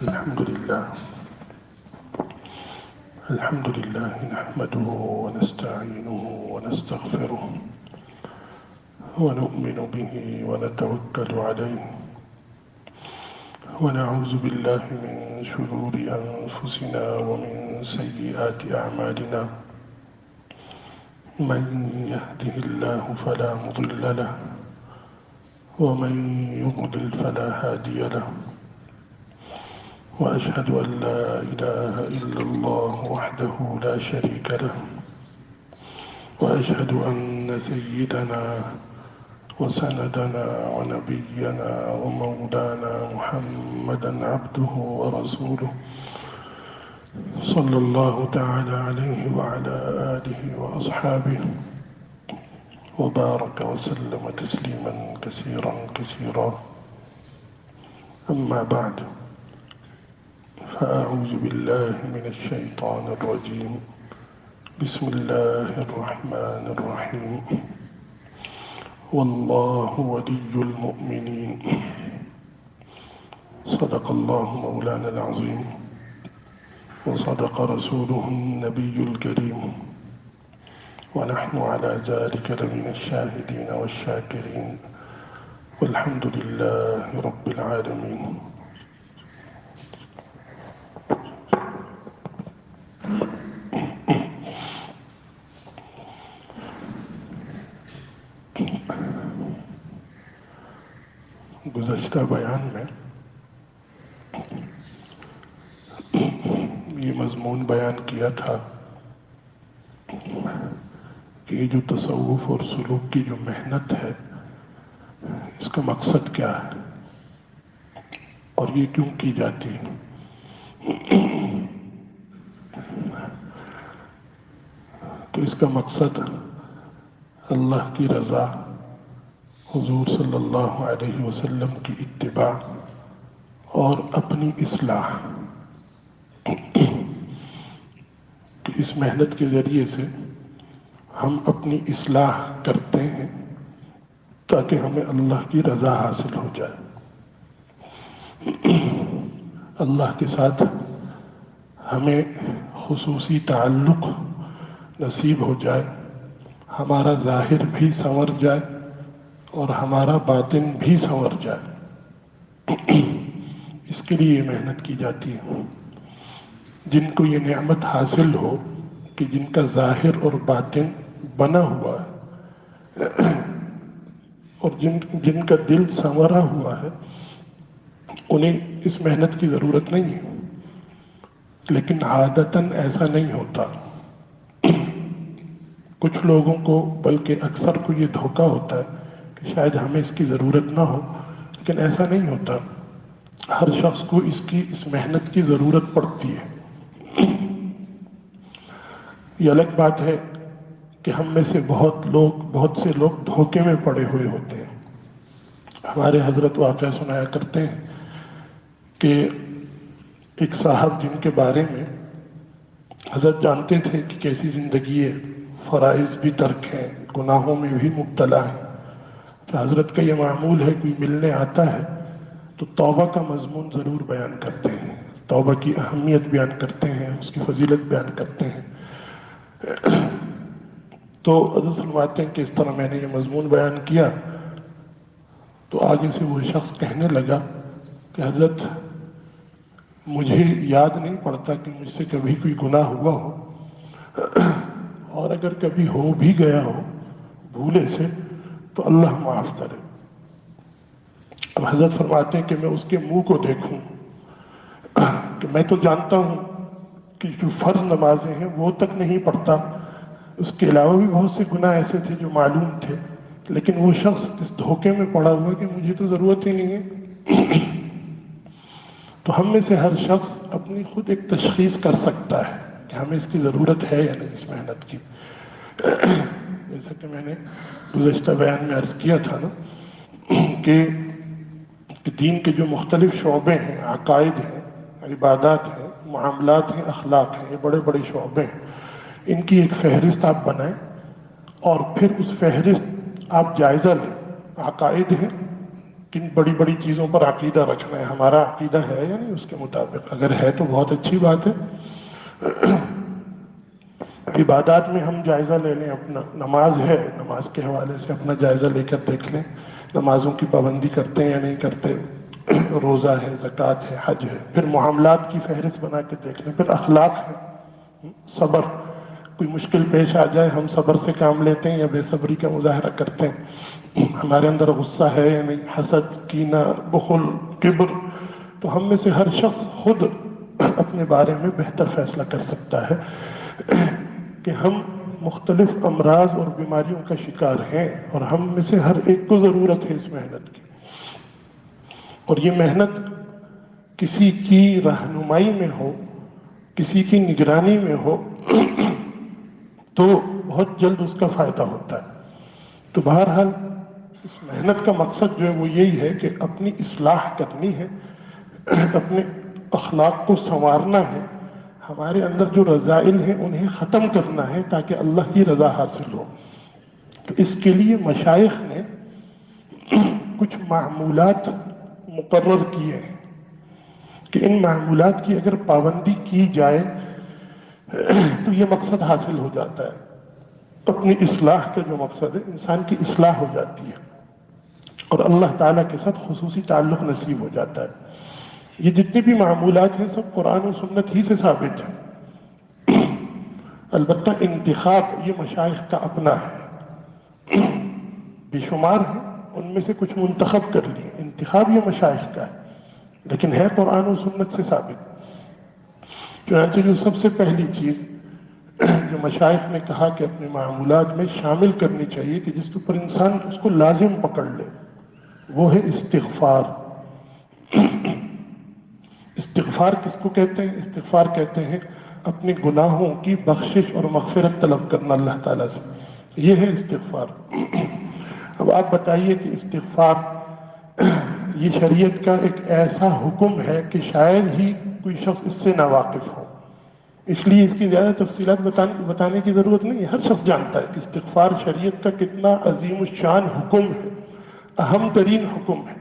الحمد لله نحمده ونستعينه ونستغفره ونؤمن به ونتوكل عليه ونعوذ بالله من شرور أنفسنا ومن سيئات أعمالنا من يهده الله فلا مضل له ومن يضلل فلا هادي له وأشهد أن لا إله إلا الله وحده لا شريك له وأشهد أن سيدنا وسندنا ونبينا ومولانا محمدا عبده ورسوله صلى الله تعالى عليه وعلى آله وأصحابه وبارك وسلم تسليما كثيرا كثيرا. أما بعد، فأعوذ بالله من الشيطان الرجيم. بسم الله الرحمن الرحيم. والله ولي المؤمنين. صدق الله مولانا العظيم وصدق رسوله النبي الكريم ونحن على ذلك لمن الشاهدين والشاكرين والحمد لله رب العالمين. گزشتہ بیان میں یہ مضمون بیان کیا تھا کہ یہ جو تصوف اور سلوک کی جو محنت ہے اس کا مقصد کیا ہے اور یہ کیوں کی جاتی ہے. تو اس کا مقصد اللہ کی رضا، حضور صلی اللہ علیہ وسلم کی اتباع اور اپنی اصلاح. کہ اس محنت کے ذریعے سے ہم اپنی اصلاح کرتے ہیں تاکہ ہمیں اللہ کی رضا حاصل ہو جائے، اللہ کے ساتھ ہمیں خصوصی تعلق نصیب ہو جائے، ہمارا ظاہر بھی سنور جائے اور ہمارا باطن بھی سنور جائے. اس کے لیے یہ محنت کی جاتی ہے. جن کو یہ نعمت حاصل ہو کہ جن کا ظاہر اور باطن بنا ہوا ہے اور جن کا دل سنورا ہوا ہے، انہیں اس محنت کی ضرورت نہیں ہے. لیکن عادتاً ایسا نہیں ہوتا. کچھ لوگوں کو، بلکہ اکثر کو یہ دھوکہ ہوتا ہے کہ شاید ہمیں اس کی ضرورت نہ ہو، لیکن ایسا نہیں ہوتا. ہر شخص کو اس محنت کی ضرورت پڑتی ہے. یہ الگ بات ہے کہ ہم میں سے بہت سے لوگ دھوکے میں پڑے ہوئے ہوتے ہیں. ہمارے حضرت واقعہ سنایا کرتے ہیں کہ ایک صاحب جن کے بارے میں حضرت جانتے تھے کہ کیسی زندگی ہے، فرائض بھی ترک ہیں، گناہوں میں بھی مبتلا ہیں. تو حضرت کا یہ معمول ہے، کوئی ملنے آتا ہے تو توبہ کا مضمون ضرور بیان کرتے ہیں، توبہ کی اہمیت بیان کرتے ہیں، اس کی فضیلت بیان کرتے ہیں. تو حضرت فرماتے ہیں کہ اس طرح میں نے یہ مضمون بیان کیا تو آگے سے وہ شخص کہنے لگا کہ حضرت مجھے یاد نہیں پڑتا کہ مجھ سے کبھی کوئی گناہ ہوا ہو، اور اگر کبھی ہو بھی گیا ہو بھولے سے تو اللہ معاف کرے. اب حضرت فرماتے ہیں کہ میں اس کے منہ کو دیکھوں کہ میں تو جانتا ہوں کہ جو فرض نمازیں ہیں وہ تک نہیں پڑھتا، اس کے علاوہ بھی بہت سے گناہ ایسے تھے جو معلوم تھے، لیکن وہ شخص اس دھوکے میں پڑا ہوا کہ مجھے تو ضرورت ہی نہیں ہے. تو ہم میں سے ہر شخص اپنی خود ایک تشخیص کر سکتا ہے کہ ہمیں اس کی ضرورت ہے یا نہیں اس محنت کی. جیسا کہ میں نے گزشتہ بیان میں عرض کیا تھا نا کہ دین کے جو مختلف شعبے ہیں، عقائد ہیں، عبادات ہیں، معاملات ہیں، اخلاق ہیں، یہ بڑے بڑے شعبے ہیں. ان کی ایک فہرست آپ بنائیں اور پھر اس فہرست آپ جائزہ لیں. عقائد ہیں کن بڑی بڑی چیزوں پر عقیدہ رکھنا ہے، ہمارا عقیدہ ہے یا نہیں اس کے مطابق؟ اگر ہے تو بہت اچھی بات ہے۔ عبادات میں ہم جائزہ لے لیں اپنا، نماز ہے، نماز کے حوالے سے اپنا جائزہ لے کر دیکھ لیں، نمازوں کی پابندی کرتے ہیں یا نہیں کرتے، روزہ ہے، زکوٰۃ ہے، حج ہے، پھر معاملات کی فہرست بنا کے دیکھ لیں، پھر اخلاق ہے، صبر، کوئی مشکل پیش آ جائے ہم صبر سے کام لیتے ہیں یا بے صبری کا مظاہرہ کرتے ہیں، ہمارے اندر غصہ ہے یا نہیں، حسد، کینہ، بخل، کبر، تو ہم میں سے ہر شخص خود اپنے بارے میں بہتر فیصلہ کر سکتا ہے کہ ہم مختلف امراض اور بیماریوں کا شکار ہیں، اور ہم میں سے ہر ایک کو ضرورت ہے اس محنت کی، اور یہ محنت کسی کی رہنمائی میں ہو، کسی کی نگرانی میں ہو تو بہت جلد اس کا فائدہ ہوتا ہے۔ تو بہرحال اس محنت کا مقصد جو ہے وہ یہی ہے کہ اپنی اصلاح کرنی ہے، اپنے اخلاق کو سنوارنا ہے، ہمارے اندر جو رذائل ہیں انہیں ختم کرنا ہے تاکہ اللہ کی رضا حاصل ہو۔ تو اس کے لیے مشائخ نے کچھ معمولات مقرر کیے ہیں کہ ان معمولات کی اگر پابندی کی جائے تو یہ مقصد حاصل ہو جاتا ہے۔ اپنی اصلاح کا جو مقصد ہے، انسان کی اصلاح ہو جاتی ہے اور اللہ تعالیٰ کے ساتھ خصوصی تعلق نصیب ہو جاتا ہے۔ یہ جتنے بھی معمولات ہیں سب قرآن و سنت ہی سے ثابت ہیں، البتہ انتخاب یہ مشائخ کا اپنا ہے، بے شمار ہیں، ان میں سے کچھ منتخب کر لیے، انتخاب یہ مشائخ کا ہے، لیکن ہے قرآن و سنت سے ثابت۔ چنانچہ جو سب سے پہلی چیز جو مشائخ نے کہا کہ اپنے معمولات میں شامل کرنی چاہیے کہ جس کے اوپر انسان اس کو لازم پکڑ لے، وہ ہے استغفار۔ استغفار کس کو کہتے ہیں؟ استغفار کہتے ہیں اپنے گناہوں کی بخشش اور مغفرت طلب کرنا اللہ تعالیٰ سے، یہ ہے استغفار۔ اب آپ بتائیے کہ استغفار یہ شریعت کا ایک ایسا حکم ہے کہ شاید ہی کوئی شخص اس سے ناواقف ہو، اس لیے اس کی زیادہ تفصیلات بتانے کی ضرورت نہیں ہے، ہر شخص جانتا ہے کہ استغفار شریعت کا کتنا عظیم الشان حکم ہے، اہم ترین حکم ہے،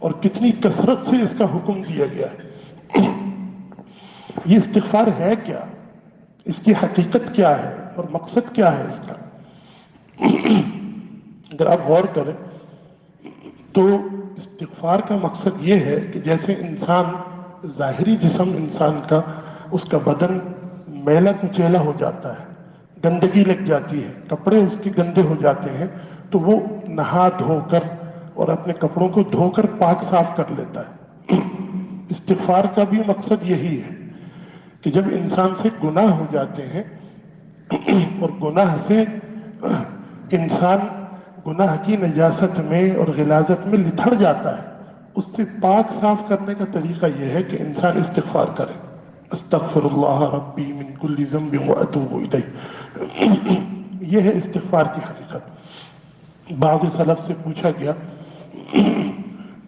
اور کتنی کثرت سے اس کا حکم دیا گیا ہے۔ یہ استغفار ہے کیا؟ اس کی حقیقت کیا ہے اور مقصد کیا ہے اس کا؟ اگر آپ غور کریں تو استغفار کا مقصد یہ ہے کہ جیسے انسان، ظاہری جسم انسان کا، اس کا بدن میلا کچیلا ہو جاتا ہے، گندگی لگ جاتی ہے، کپڑے اس کے گندے ہو جاتے ہیں، تو وہ نہا دھو کر اور اپنے کپڑوں کو دھو کر پاک صاف کر لیتا ہے۔ استغفار کا بھی مقصد یہی ہے کہ جب انسان سے گناہ ہو جاتے ہیں اور گناہ سے انسان گناہ کی نجاست میں اور غلاظت میں لتھڑ جاتا ہے، اس سے پاک صاف کرنے کا طریقہ یہ ہے کہ انسان استغفار کرے، استغفر اللہ ربی من کل ذنب واتوب الیہ، یہ ہے استغفار کی حقیقت۔ بعض سلف سے پوچھا گیا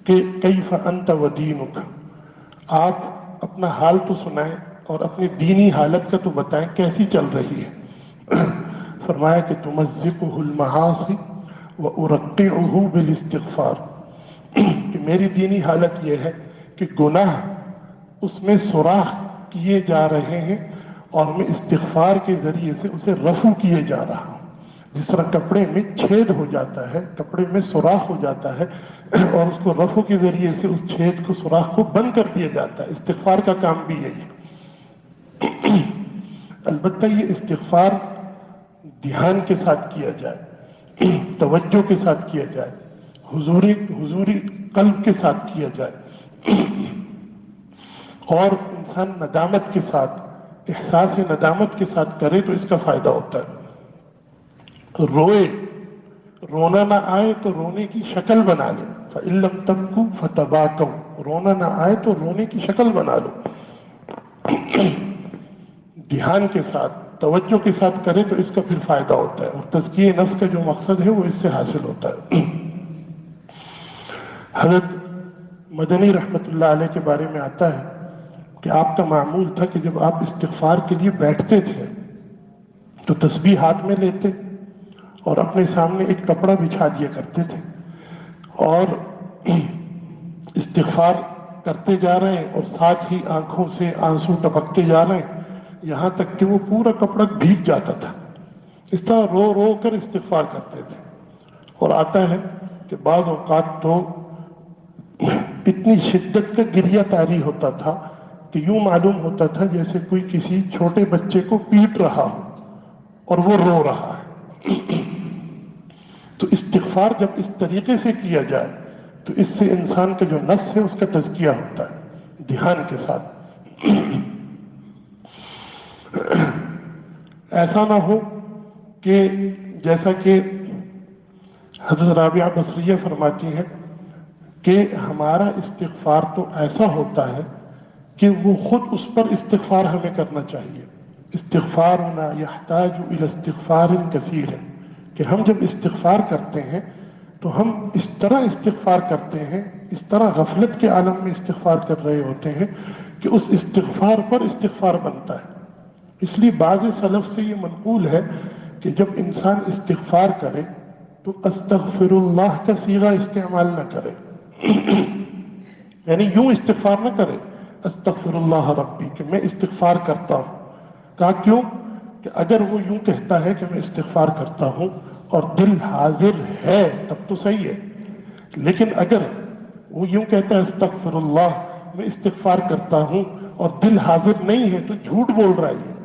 کہ کیف انت ودینک، آپ اپنا حال تو سنائیں اور اپنی دینی حالت کا تو بتائیں کیسی چل رہی ہے؟ فرمایا کہ تمزقہ المعاصی وارقعہ بالاستغفار، کہ میری دینی حالت یہ ہے کہ گناہ اس میں سوراخ کیے جا رہے ہیں اور میں استغفار کے ذریعے سے اسے رفع کیے جا رہا ہوں۔ جس طرح کپڑے میں چھید ہو جاتا ہے، کپڑے میں سوراخ ہو جاتا ہے اور اس کو رفع کے ذریعے سے اس چھید کو، سوراخ کو بند کر دیا جاتا ہے، استغفار کا کام بھی یہی ہے۔ البتہ یہ استغفار دھیان کے ساتھ کیا جائے، توجہ کے ساتھ کیا جائے، حضوری قلب کے ساتھ کیا جائے، اور انسان ندامت کے ساتھ، احساس ندامت کے ساتھ کرے تو اس کا فائدہ ہوتا ہے۔ روئے، رونا نہ آئے تو رونے کی شکل بنا لے، فَإِن لَمْ تَبْكُوا فَتَبَاكَوْا، رونا نہ آئے تو رونے کی شکل بنا لو۔ دھیان کے ساتھ، توجہ کے ساتھ کرے تو اس کا پھر فائدہ ہوتا ہے، اور تزکیہ نفس کا جو مقصد ہے وہ اس سے حاصل ہوتا ہے۔ حضرت مدنی رحمت اللہ علیہ کے بارے میں آتا ہے کہ آپ کا معمول تھا کہ جب آپ استغفار کے لیے بیٹھتے تھے تو تسبیح ہاتھ میں لیتے اور اپنے سامنے ایک کپڑا بچھا دیا کرتے تھے، اور استغفار کرتے جا رہے ہیں اور ساتھ ہی آنکھوں سے آنسو ٹپکتے جا رہے ہیں، یہاں تک کہ وہ پورا کپڑا بھیگ جاتا تھا. اس طرح رو رو کر استغفار کرتے تھے. اور آتا ہے کہ بعض اوقات تو اتنی شدت کا گریہ طاری ہوتا تھا کہ یوں معلوم ہوتا تھا جیسے کوئی کسی چھوٹے بچے کو پیٹ رہا ہو اور وہ رو رہا ہے. تو استغفار جب اس طریقے سے کیا جائے تو اس سے انسان کا جو نفس ہے اس کا تزکیہ ہوتا ہے دھیان کے ساتھ. ایسا نہ ہو کہ جیسا کہ حضرت رابعہ بصریہ فرماتی ہے کہ ہمارا استغفار تو ایسا ہوتا ہے کہ وہ خود اس پر استغفار ہمیں کرنا چاہیے. استغفارنا یحتاج الی استغفار کثیر، کہ ہم جب استغفار کرتے ہیں تو ہم اس طرح استغفار کرتے ہیں، اس طرح غفلت کے عالم میں استغفار کر رہے ہوتے ہیں کہ اس استغفار پر استغفار بنتا ہے. اس لیے بعض سلف سے یہ منقول ہے کہ جب انسان استغفار کرے تو استغفر اللہ کا صیغہ استعمال نہ کرے، یعنی یوں استغفار نہ کرے استغفر اللہ ربی کہ میں استغفار کرتا ہوں. کہا کیوں؟ کہ اگر وہ یوں کہتا ہے کہ میں استغفار کرتا ہوں اور دل حاضر ہے تب تو صحیح ہے، لیکن اگر وہ یوں کہتا ہے استغفر اللہ میں استغفار کرتا ہوں اور دل حاضر نہیں ہے تو جھوٹ بول رہا ہے.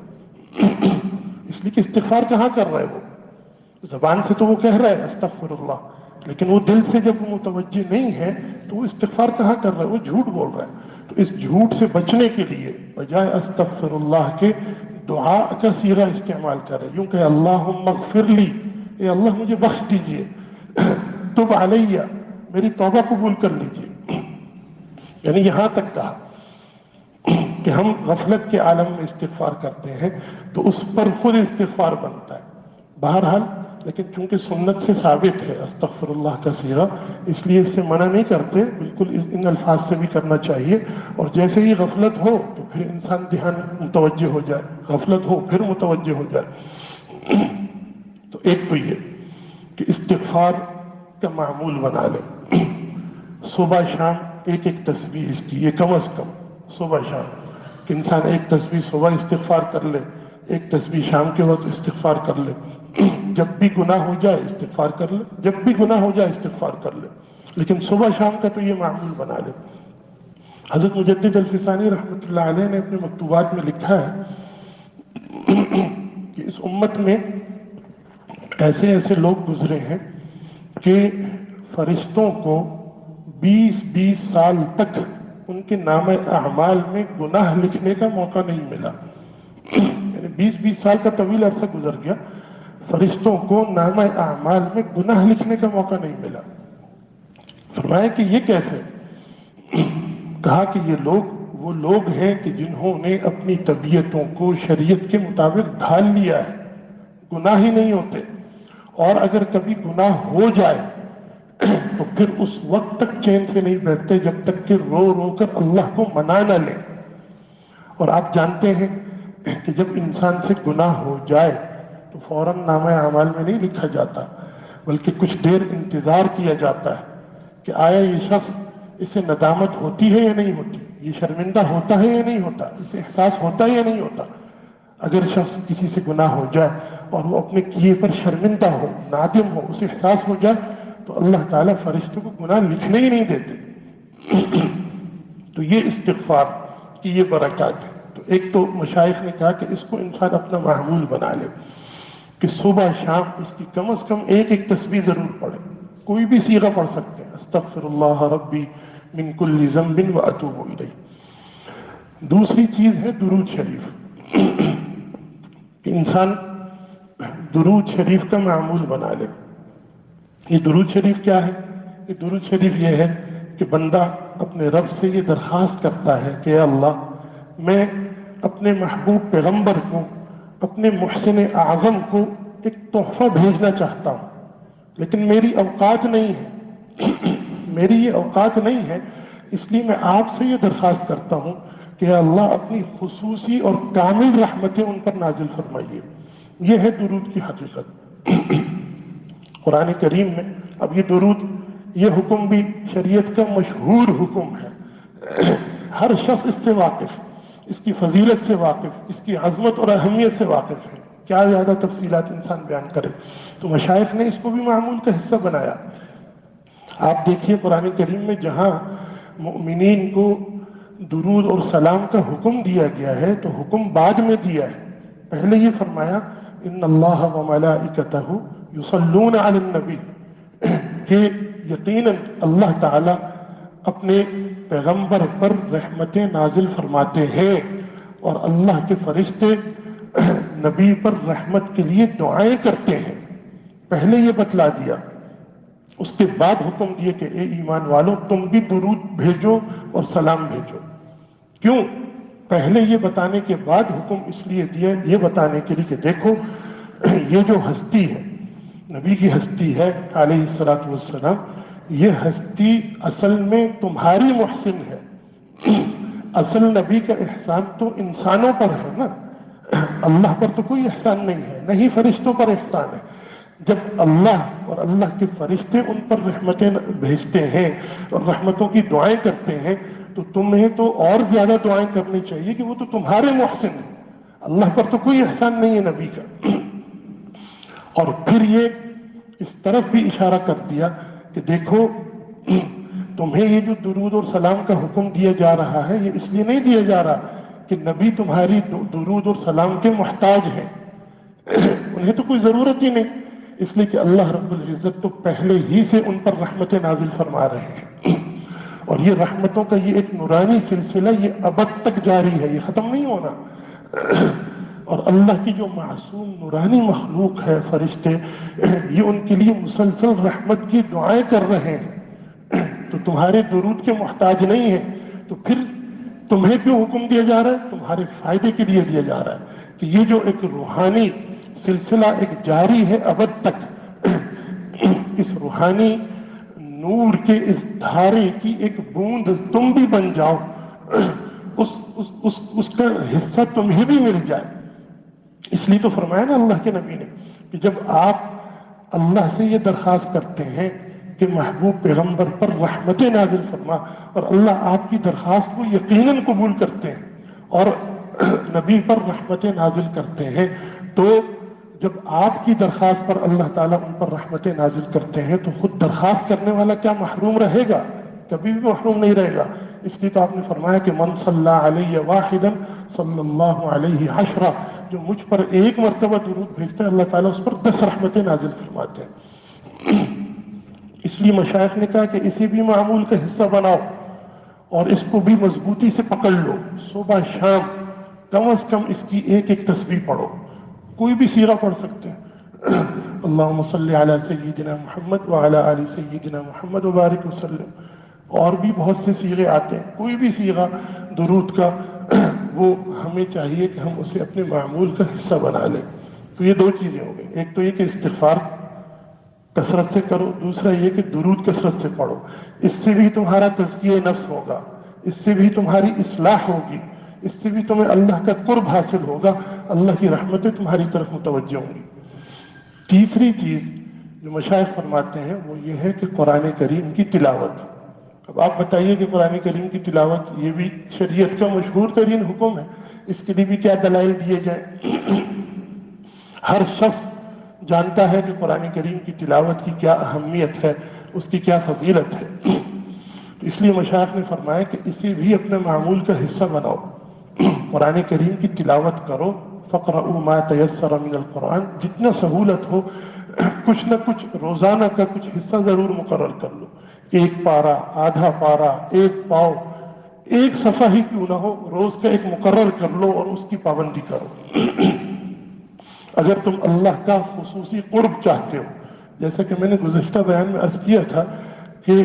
اس لیے کہ استغفار کہاں کر رہا ہے، وہ زبان سے تو وہ کہہ رہا ہے استغفر اللہ، لیکن وہ دل سے جب وہ متوجہ نہیں ہے تو وہ استغفار کہاں کر رہا ہے، وہ جھوٹ بول رہا ہے. تو اس جھوٹ سے بچنے کے لیے بجائے استغفر اللہ کے دعا کا صیغہ استعمال کرے، یوں کہ اللہم اغفر لی، اے اللہ مجھے بخش دیجئے، تب علیہ میری توبہ قبول کر لیجئے. یعنی یہاں تک کہا کہ ہم غفلت کے عالم میں استغفار کرتے ہیں تو اس پر خود استغفار بنتا ہے. بہرحال لیکن چونکہ سنت سے ثابت ہے استغفر اللہ کا صیغہ، اس لیے اس سے منع نہیں کرتے، بالکل ان الفاظ سے بھی کرنا چاہیے. اور جیسے ہی غفلت ہو تو پھر انسان دھیان متوجہ ہو جائے، غفلت ہو پھر متوجہ ہو جائے. تو ایک تو یہ کہ استغفار کا معمول بنا لے، صبح شام ایک ایک تسبیح اس کی، یہ کم از کم صبح شام کہ انسان ایک تسبیح صبح استغفار کر لے، ایک تسبیح شام کے وقت استغفار کر لے. جب بھی گناہ ہو جائے استغفار کر لے، جب بھی گناہ ہو جائے استغفار کر لے، لیکن صبح شام کا تو یہ معمول بنا لے. حضرت مجدد الفسانی رحمۃ اللہ علیہ نے اپنے مکتوبات میں لکھا ہے کہ اس امت میں ایسے ایسے لوگ گزرے ہیں کہ فرشتوں کو 20 سال تک ان کے نام اعمال میں گناہ لکھنے کا موقع نہیں ملا. یعنی 20 سال کا طویل عرصہ گزر گیا، فرشتوں کو نام اعمال میں گناہ لکھنے کا موقع نہیں ملا. فرمایا کہ یہ کیسے؟ کہا کہ یہ لوگ وہ لوگ ہیں کہ جنہوں نے اپنی طبیعتوں کو شریعت کے مطابق ڈھال لیا ہے، گناہ ہی نہیں ہوتے، اور اگر کبھی گناہ ہو جائے تو پھر اس وقت تک چین سے نہیں بیٹھتے جب تک کہ رو رو کر اللہ کو منا نہ لیں. اور آپ جانتے ہیں کہ جب انسان سے گناہ ہو جائے تو فوراً نامہ اعمال میں نہیں لکھا جاتا، بلکہ کچھ دیر انتظار کیا جاتا ہے کہ آیا یہ شخص اسے ندامت ہوتی ہے یا نہیں ہوتی، یہ شرمندہ ہوتا ہے یا نہیں ہوتا، اسے احساس ہوتا ہے یا نہیں ہوتا. اگر شخص کسی سے گناہ ہو جائے اور وہ اپنے کیے پر شرمندہ ہو، نادم ہو، اسے احساس ہو جائے تو اللہ تعالیٰ فرشتوں کو گناہ لکھنے ہی نہیں دیتے. تو یہ استغفار کی یہ برکات ہے. تو ایک تو مشائخ نے کہا کہ اس کو انسان اپنا معمول بنا لے کہ صبح شام اس کی کم از کم ایک ایک تسبیح ضرور پڑھے، کوئی بھی صیغہ پڑھ سکتے ہیں، استغفر اللہ ربی من کل ذنب واتوب الیہ. دوسری چیز ہے درود شریف، کہ انسان درود شریف کا معمول بنا لے. یہ درود شریف کیا ہے؟ یہ درود شریف یہ ہے کہ بندہ اپنے رب سے یہ درخواست کرتا ہے کہ اے اللہ میں اپنے محبوب پیغمبر کو، اپنے محسن اعظم کو ایک تحفہ بھیجنا چاہتا ہوں، لیکن میری اوقات نہیں ہے، میری یہ اوقات نہیں ہے، اس لیے میں آپ سے یہ درخواست کرتا ہوں کہ اے اللہ اپنی خصوصی اور کامل رحمتیں ان پر نازل فرمائیے. یہ ہے درود کی حقیقت. قرآن کریم میں اب یہ درود، یہ حکم بھی شریعت کا مشہور حکم ہے، ہر شخص اس سے واقف، اس کی فضیلت سے واقف، اس کی عظمت اور اہمیت سے واقف ہے، کیا زیادہ تفصیلات انسان بیان کرے. تو مشائخ نے اس کو بھی معمول کا حصہ بنایا. آپ دیکھیے قرآن کریم میں جہاں مؤمنین کو درود اور سلام کا حکم دیا گیا ہے تو حکم بعد میں دیا ہے. پہلے یہ فرمایا ان اللہ و ملائکتہ یصلون علی النبی، کہ یقیناً اللہ تعالی اپنے پیغمبر پر رحمتیں نازل فرماتے ہیں اور اللہ کے فرشتے نبی پر رحمت کے لیے دعائیں کرتے ہیں. پہلے یہ بتلا دیا، اس کے بعد حکم دیے کہ اے ایمان والوں تم بھی درود بھیجو اور سلام بھیجو. کیوں؟ پہلے یہ بتانے کے بعد حکم اس لیے دیا، یہ بتانے کے لیے کہ دیکھو یہ جو ہستی ہے، نبی کی ہستی ہے علیہ الصلوۃ والسلام، یہ ہستی اصل میں تمہاری محسن ہے. اصل نبی کا احسان تو انسانوں پر ہے نا، اللہ پر تو کوئی احسان نہیں ہے، نہیں فرشتوں پر احسان ہے. جب اللہ اور اللہ کے فرشتے ان پر رحمتیں بھیجتے ہیں اور رحمتوں کی دعائیں کرتے ہیں تو تمہیں تو اور زیادہ دعائیں کرنی چاہیے کہ وہ تو تمہارے محسن ہیں. اللہ پر تو کوئی احسان نہیں ہے نبی کا. اور پھر یہ اس طرف بھی اشارہ کر دیا کہ دیکھو تمہیں یہ جو درود اور سلام کا حکم دیا جا رہا ہے یہ اس لیے نہیں دیا جا رہا کہ نبی تمہاری درود اور سلام کے محتاج ہیں، انہیں تو کوئی ضرورت ہی نہیں، اس لیے کہ اللہ رب العزت تو پہلے ہی سے ان پر رحمتیں نازل فرما رہے ہیں. اور یہ رحمتوں کا یہ ایک نورانی سلسلہ یہ ابد تک جاری ہے، یہ ختم نہیں ہونا. اور اللہ کی جو معصوم نورانی مخلوق ہے فرشتے، یہ ان کے لیے مسلسل رحمت کی دعائیں کر رہے ہیں، تو تمہارے درود کے محتاج نہیں ہیں. تو پھر تمہیں کیوں حکم دیا جا رہا ہے؟ تمہارے فائدے کے لیے دیا جا رہا ہے کہ یہ جو ایک روحانی سلسلہ ایک جاری ہے ابد تک، اس روحانی نور کے اس دھارے کی ایک بوند تم بھی بن جاؤ، اس کا حصہ تمہیں بھی مل جائے. اس لیے تو فرمایا نا اللہ کے نبی نے کہ جب آپ اللہ سے یہ درخواست کرتے ہیں کہ محبوب پیغمبر پر رحمتیں نازل فرما، اور اللہ آپ کی درخواست کو یقیناً قبول کرتے ہیں اور نبی پر رحمتیں نازل کرتے ہیں، تو جب آپ کی درخواست پر اللہ تعالیٰ ان پر رحمتیں نازل کرتے ہیں تو خود درخواست کرنے والا کیا محروم رہے گا؟ کبھی بھی محروم نہیں رہے گا. اس لیے تو آپ نے فرمایا کہ من صلی علیہ واحدا صلی اللہ علیہ عشرہ، جو مجھ پر ایک مرتبہ درود بھیجتا ہے اللہ تعالیٰ اس پر 10 رحمتیں نازل فرماتے ہیں. اس لیے مشائخ نے کہا کہ اسے بھی معمول کا حصہ بناؤ اور اس کو بھی مضبوطی سے پکڑ لو. صبح شام کم از کم اس کی ایک ایک تسبیح پڑھو، کوئی بھی سیغہ پڑھ سکتے ہیں. اللہم صلی علی سیدنا محمد وعلی آل سیدنا محمد وبارک وسلم. اور بھی بہت سے سیغے آتے ہیں، کوئی بھی سیغہ درود کا وہ ہمیں چاہیے کہ ہم اسے اپنے معمول کا حصہ بنا لیں. تو یہ دو چیزیں ہو گئی، ایک تو یہ کہ استغفار کثرت سے کرو، دوسرا یہ کہ درود کثرت سے پڑھو. اس سے بھی تمہارا تزکیہ نفس ہوگا، اس سے بھی تمہاری اصلاح ہوگی، اس سے بھی تمہیں اللہ کا قرب حاصل ہوگا، اللہ کی رحمتیں تمہاری طرف متوجہ ہوں گی. تیسری چیز جو مشائخ فرماتے ہیں وہ یہ ہے کہ قرآن کریم کی تلاوت. اب آپ بتائیے کہ قرآن کریم کی تلاوت یہ بھی شریعت کا مشہور ترین حکم ہے، اس کے لیے بھی کیا دلائل دیے جائیں؟ ہر شخص جانتا ہے کہ قرآن کریم کی تلاوت کی کیا اہمیت ہے، اس کی کیا فضیلت ہے. تو اس لیے مشائخ نے فرمایا کہ اسے بھی اپنے معمول کا حصہ بناؤ. قرآن کریم کی تلاوت کرو، فقرؤوا ما تیسر من القرآن، جتنا سہولت ہو کچھ نہ کچھ روزانہ کا کچھ حصہ ضرور مقرر کر لو. ایک پارہ، آدھا پارہ، ایک پاؤ، ایک صفحہ ہی کیوں نہ ہو، روز کا ایک مقرر کر لو اور اس کی پابندی کرو. اگر تم اللہ کا خصوصی قرب چاہتے ہو، جیسا کہ میں نے گزشتہ بیان میں عرض کیا تھا کہ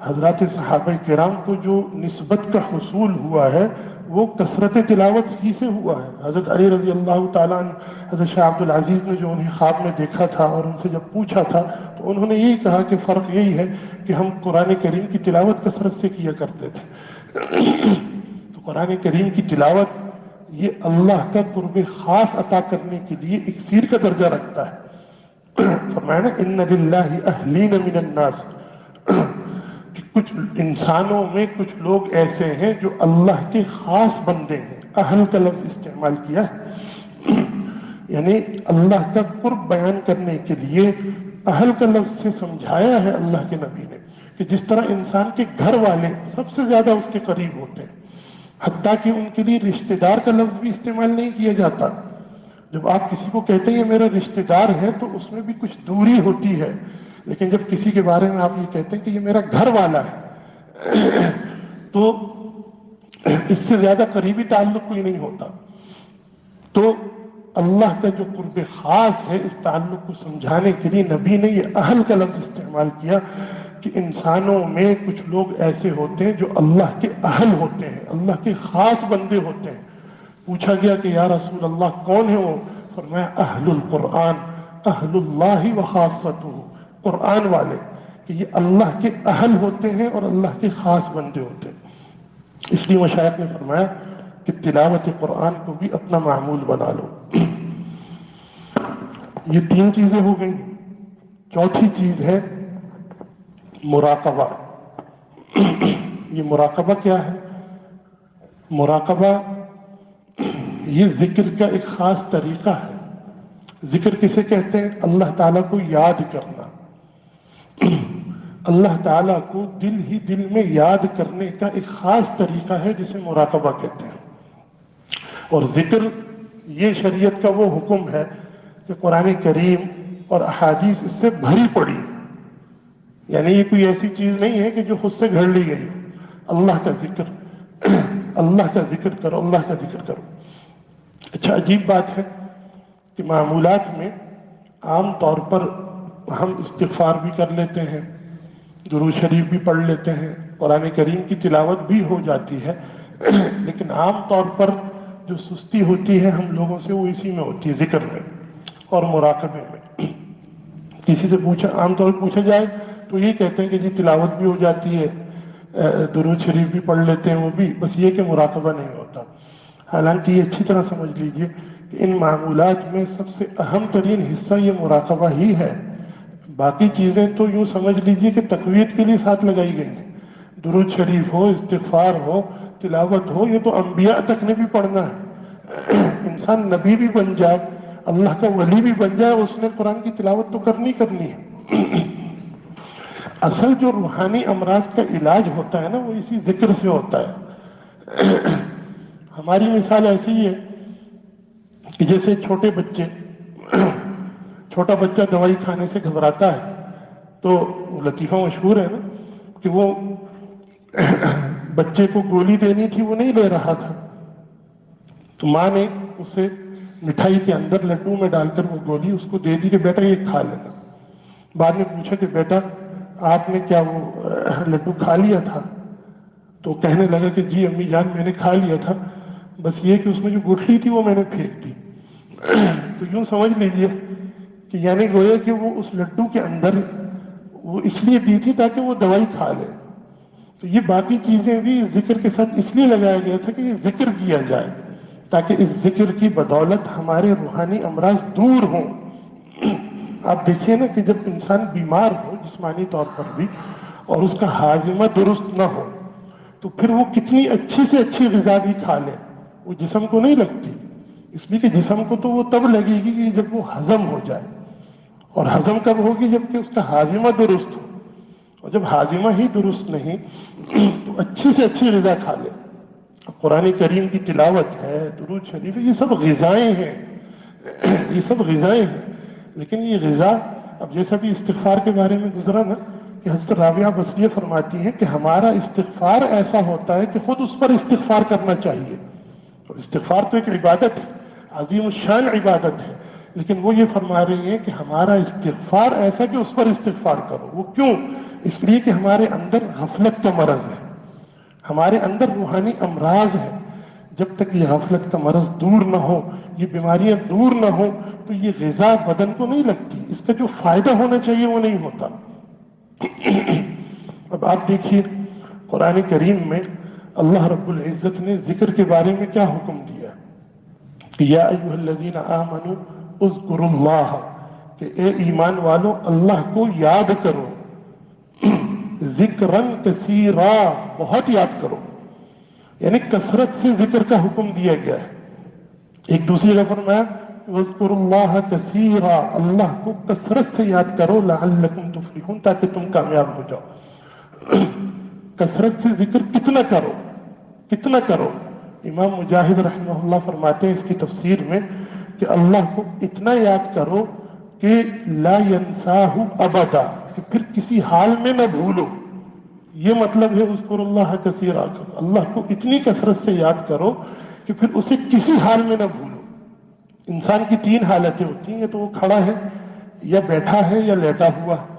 حضرات صحابہ کرام کو جو نسبت کا حصول ہوا ہے وہ کثرت تلاوت ہی سے ہوا ہے. حضرت علی رضی اللہ تعالیٰ عنہ، حضرت شاہ عبد العزیز نے جو انہیں خواب میں دیکھا تھا اور ان سے جب پوچھا تھا تو انہوں نے یہی کہا کہ فرق یہی ہے کہ ہم قرآن کریم کی تلاوت کثرت سے کیا کرتے تھے. تو قرآن کریم کی تلاوت یہ اللہ کا قرب خاص عطا کرنے کے لیے اکسیر کا درجہ رکھتا ہے. فرمایا نا ان للہ اہلین من الناس، کہ کچھ انسانوں میں کچھ لوگ ایسے ہیں جو اللہ کے خاص بندے ہیں. اہل کا لفظ استعمال کیا ہے، یعنی اللہ کا قرب بیان کرنے کے لیے اہل کا لفظ سے سمجھایا ہے اللہ کے نبی نے کہ جس طرح انسان کے گھر والے سب سے زیادہ اس کے قریب ہوتے ہیں، حتیٰ کہ ان کے لیے رشتہ دار کا لفظ بھی استعمال نہیں کیا جاتا. جب آپ کسی کو کہتے ہیں یہ میرا رشتہ دار ہے تو اس میں بھی کچھ دوری ہوتی ہے، لیکن جب کسی کے بارے میں آپ یہ کہتے ہیں کہ یہ میرا گھر والا ہے تو اس سے زیادہ قریبی تعلق کوئی نہیں ہوتا. تو اللہ کا جو قرب خاص ہے اس تعلق کو سمجھانے کے لیے نبی نے یہ اہل کا لفظ استعمال کیا کہ انسانوں میں کچھ لوگ ایسے ہوتے ہیں جو اللہ کے اہل ہوتے ہیں، اللہ کے خاص بندے ہوتے ہیں. پوچھا گیا کہ یا رسول اللہ کون ہے وہ؟ فرمایا اہل القرآن، اہل اللہ و خاصتہ، قرآن والے، کہ یہ اللہ کے اہل ہوتے ہیں اور اللہ کے خاص بندے ہوتے ہیں. اس لیے مشائخ نے فرمایا کہ تلاوت قرآن کو بھی اپنا معمول بنا لو. یہ 3 چیزیں ہو گئیں. چوتھی چیز ہے مراقبہ. یہ مراقبہ کیا ہے؟ مراقبہ یہ ذکر کا ایک خاص طریقہ ہے. ذکر کسے کہتے ہیں؟ اللہ تعالیٰ کو یاد کرنا. اللہ تعالیٰ کو دل ہی دل میں یاد کرنے کا ایک خاص طریقہ ہے جسے مراقبہ کہتے ہیں. اور ذکر یہ شریعت کا وہ حکم ہے کہ قرآن کریم اور احادیث اس سے بھری پڑی. یعنی یہ کوئی ایسی چیز نہیں ہے کہ جو خود سے گھڑ لی گئی. اللہ کا ذکر، اللہ کا ذکر کرو، اللہ کا ذکر کرو. اچھا عجیب بات ہے کہ معمولات میں عام طور پر ہم استغفار بھی کر لیتے ہیں، درود شریف بھی پڑھ لیتے ہیں، قرآن کریم کی تلاوت بھی ہو جاتی ہے، لیکن عام طور پر جو سستی ہوتی ہے ہم لوگوں سے وہ اسی میں ہوتی ہے، ذکر میں اور مراقبے میں. کسی سے عام طور پر پوچھا جائے تو یہ کہتے ہیں کہ جی تلاوت بھی ہو جاتی ہے، درود شریف بھی پڑھ لیتے ہیں، وہ بھی، بس یہ کہ مراقبہ نہیں ہوتا. حالانکہ یہ اچھی طرح سمجھ لیجئے کہ ان معمولات میں سب سے اہم ترین حصہ یہ مراقبہ ہی ہے. باقی چیزیں تو یوں سمجھ لیجئے کہ تقویت کے لیے ساتھ لگائی گئی ہیں. درود شریف ہو، استغفار ہو، تلاوت ہو، یہ تو انبیاء تک نے بھی پڑھنا ہے. انسان نبی بھی بن جائے، اللہ کا ولی بھی بن جائے، اس نے قرآن کی تلاوت تو کرنی ہے. اصل جو روحانی امراض کا علاج ہوتا ہے نا وہ اسی ذکر سے ہوتا ہے. ہماری مثال ایسی ہی ہے کہ جیسے چھوٹا بچہ دوائی کھانے سے گھبراتا ہے تو لطیفہ مشہور ہے نا کہ وہ بچے کو گولی دینی تھی، وہ نہیں لے رہا تھا، تو ماں نے اسے مٹھائی کے اندر لڈو میں ڈال کر وہ گولی اس کو دے دی کہ بیٹا یہ کھا لینا. بعد میں پوچھا کہ بیٹا آپ نے کیا وہ لڈو کھا لیا تھا؟ تو کہنے لگا کہ جی امی جان میں نے کھا لیا تھا، بس یہ کہ اس میں جو گٹھلی تھی وہ میں نے پھینک دی. تو یوں سمجھ لیجئے کہ یعنی گویا کہ وہ اس لڈو کے اندر وہ اس لیے دی تھی تاکہ وہ دوائی کھا لے. تو یہ باقی چیزیں بھی ذکر کے ساتھ اس لیے لگایا گیا تھا کہ یہ ذکر کیا جائے تاکہ اس ذکر کی بدولت ہمارے روحانی امراض دور ہوں. آپ دیکھیے نا کہ جب انسان بیمار ہو جسمانی طور پر بھی اور اس کا ہاضمہ درست نہ ہو تو پھر وہ کتنی اچھی سے اچھی غذا بھی کھا لے وہ جسم کو نہیں لگتی. اس لیے کہ جسم کو تو وہ تب لگے گی کہ جب وہ ہضم ہو جائے، اور ہضم کب ہوگی؟ جب کہ اس کا ہاضمہ درست ہو. اور جب ہاضمہ ہی درست نہیں تو اچھی سے اچھی غذا کھا لے. قرآن کریم کی تلاوت ہے، درود شریف ہے، یہ سب غذائیں ہیں، یہ سب غذائیں ہیں. لیکن یہ غذا اب جیسا بھی استغفار کے بارے میں گزرا نا کہ حضرت رابعہ بصریہ فرماتی ہیں کہ ہمارا استغفار ایسا ہوتا ہے کہ خود اس پر استغفار کرنا چاہیے. اور استغفار تو ایک عبادت ہے، عظیم الشان عبادت ہے، لیکن وہ یہ فرما رہی ہیں کہ ہمارا استغفار ایسا کہ اس پر استغفار کرو. وہ کیوں؟ اس لیے کہ ہمارے اندر غفلت کا مرض ہے، ہمارے اندر روحانی امراض ہے. جب تک یہ غفلت کا مرض دور نہ ہو، یہ بیماریاں دور نہ ہو تو یہ غذا بدن کو نہیں لگتی، اس کا جو فائدہ ہونا چاہیے وہ نہیں ہوتا. اب آپ دیکھیے قرآن کریم میں اللہ رب العزت نے ذکر کے بارے میں کیا حکم دیا کہ یا ایھا الذین آمنوا اذکروا اللہ، کہ اے ایمان والو اللہ کو یاد کرو. ذکرن کثیرا، بہت یاد کرو، یعنی کثرت سے ذکر کا حکم دیا گیا ہے۔ ایک دوسری جگہ فرمایا وَاذْكُرُوا اللَّهَ كَثِيرًا، اللہ کو کثرت سے یاد کرو، لَعَلَّكُمْ تُفْلِحُونَ، تاکہ تم کامیاب ہو جاؤ۔ کثرت سے ذکر کتنا کرو، کتنا کرو؟ امام مجاہد رحمہ اللہ فرماتے ہیں اس کی تفسیر میں کہ اللہ کو اتنا یاد کرو کہ لا ینساہ ابدا، کہ پھر کسی حال میں نہ بھولو۔ یہ مطلب ہے اذکروا اللہ کثیرا، اللہ کو اتنی کثرت سے یاد کرو کہ پھر اسے کسی حال میں نہ بھولو۔ انسان کی تین حالتیں ہوتی ہیں، تو وہ کھڑا ہے یا بیٹھا ہے یا لیٹا ہوا ہے۔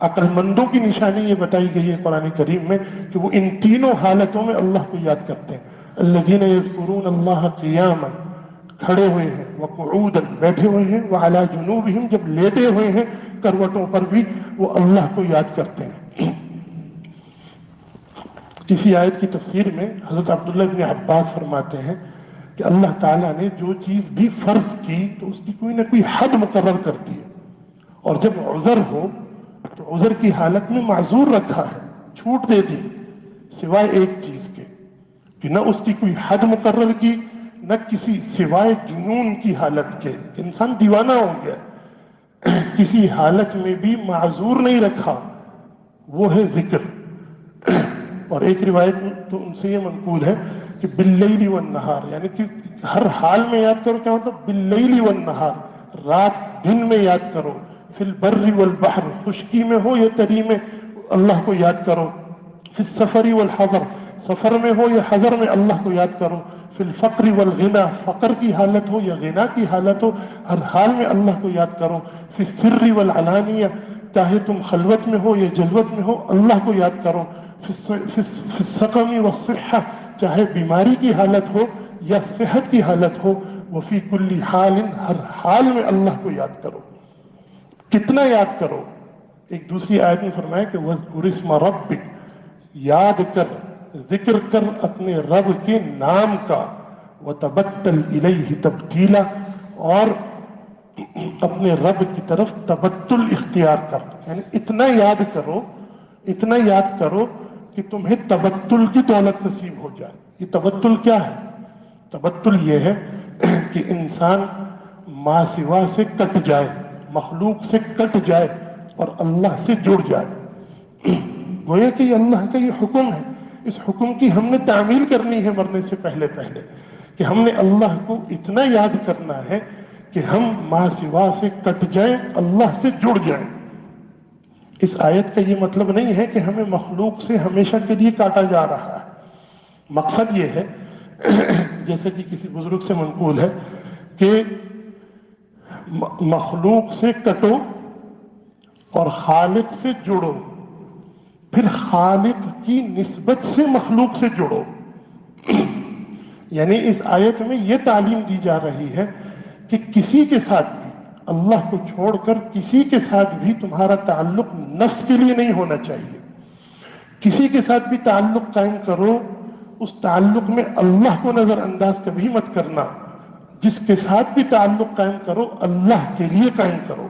عقل مندوں کی نشانی یہ بتائی گئی ہے قرآن کریم میں کہ وہ ان تینوں حالتوں میں اللہ کو یاد کرتے ہیں۔ الذین یذکرون اللہ قیاما، کھڑے ہوئے ہیں، وقعودا، بیٹھے ہوئے ہیں، وعلی جنوبہم، جب لیٹے ہوئے ہیں کروٹوں پر بھی وہ اللہ کو یاد کرتے ہیں۔ اسی آیت کی تفسیر میں حضرت عبداللہ بن عباس فرماتے ہیں کہ اللہ تعالیٰ نے جو چیز بھی فرض کی تو اس کی کوئی نہ کوئی حد مقرر کر دی ہے، اور جب عذر ہو تو عذر کی حالت میں معذور رکھا ہے، چھوٹ دے دی، سوائے ایک چیز کے کہ نہ اس کی کوئی حد مقرر کی، نہ کسی سوائے جنون کی حالت کے، انسان دیوانہ ہو گیا، کسی حالت میں بھی معذور نہیں رکھا، وہ ہے ذکر۔ اور ایک روایت تو ان سے یہ منقول ہے کہ باللیل والنہار، یعنی کہ ہر حال میں یاد کرو، کیا مطلب؟ باللیل والنہار، رات دن میں یاد کرو، فی البر والبحر، خشکی میں ہو یا تری میں اللہ کو یاد کرو، فی السفر والحضر، سفر میں ہو یا حضر میں اللہ کو یاد کرو، فی الفقر والغنا، فقر کی حالت ہو یا غنا کی حالت ہو، ہر حال میں اللہ کو یاد کرو، فی السر والعلانیہ، چاہے تم خلوت میں ہو یا جلوت میں ہو اللہ کو یاد کرو، فی السقم والصحہ، چاہے بیماری کی حالت ہو یا صحت کی حالت ہو، وفی کل حال، ہر حال میں اللہ کو یاد کرو۔ کتنا یاد کرو؟ ایک دوسری آیت میں فرمایا کہ وَاذْكُرِ اسْمَ رَبِّكَ، یاد کر، ذکر کر اپنے رب کے نام کا، وَتَبَتَّلْ إِلَيْهِ تَبْتِيلًا، اور اپنے رب کی طرف تبتل اختیار کر، یعنی اتنا یاد کرو، اتنا یاد کرو کہ تمہیں تبتل کی دولت نصیب ہو جائے۔ یہ تبتل کیا ہے؟ تبتل یہ ہے کہ انسان ما سوا سے کٹ جائے، مخلوق سے کٹ جائے اور اللہ سے جڑ جائے۔ گویا کہ یہ اللہ کا یہ حکم ہے، اس حکم کی ہم نے تعمیل کرنی ہے مرنے سے پہلے پہلے، کہ ہم نے اللہ کو اتنا یاد کرنا ہے کہ ہم ما سوا سے کٹ جائیں، اللہ سے جڑ جائیں۔ اس آیت کا یہ مطلب نہیں ہے کہ ہمیں مخلوق سے ہمیشہ کے لیے کاٹا جا رہا ہے۔ مقصد یہ ہے جیسے کہ کسی بزرگ سے منقول ہے کہ مخلوق سے کٹو اور خالق سے جڑو، پھر خالق کی نسبت سے مخلوق سے جڑو۔ یعنی اس آیت میں یہ تعلیم دی جا رہی ہے کہ کسی کے ساتھ بھی، اللہ کو چھوڑ کر کسی کے ساتھ بھی تمہارا تعلق نفس کے لیے نہیں ہونا چاہیے۔ کسی کے ساتھ بھی تعلق قائم کرو، اس تعلق میں اللہ کو نظر انداز کبھی مت کرنا۔ جس کے ساتھ بھی تعلق قائم کرو، اللہ کے لیے قائم کرو،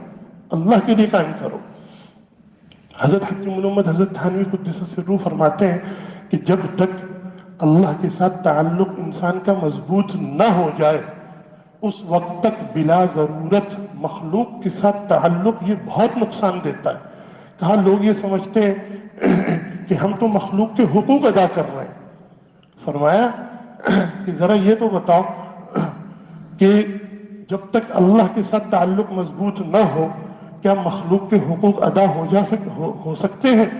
اللہ کے لیے قائم کرو۔ حضرت حکیم محمد حضرت تھانوی قدس سرہ فرماتے ہیں کہ جب تک اللہ کے ساتھ تعلق انسان کا مضبوط نہ ہو جائے، اس وقت تک بلا ضرورت مخلوق کے ساتھ تعلق یہ بہت نقصان دیتا ہے۔ کہاں لوگ یہ سمجھتے ہیں کہ ہم تو مخلوق کے حقوق ادا کر رہے ہیں۔ فرمایا کہ ذرا یہ تو بتاؤ کہ جب تک اللہ کے ساتھ تعلق مضبوط نہ ہو، کیا مخلوق کے حقوق ادا ہو سکتے ہیں؟